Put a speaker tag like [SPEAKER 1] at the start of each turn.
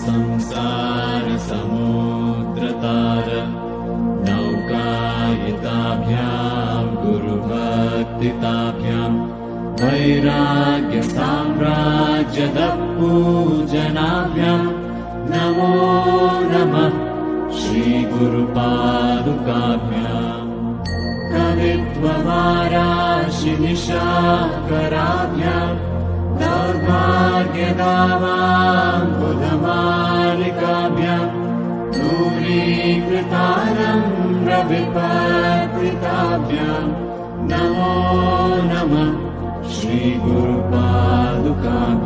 [SPEAKER 1] संसारसमुद्रतार नौकायिताभ्यां गुरुभक्तिताभ्यां वैराग्यसाम्राज्यदपूजनाभ्यां नमो नमः श्रीगुरुपादुकाभ्याम् कवित्ववाराशिनिशाकराभ्याम् दौर्भाग्यदावाम्बुधमालिकाभ्याम् दूरीकृतारम्भविपत्रिताभ्याम् नमो नमः श्रीगुरुपादुकाभ्याम्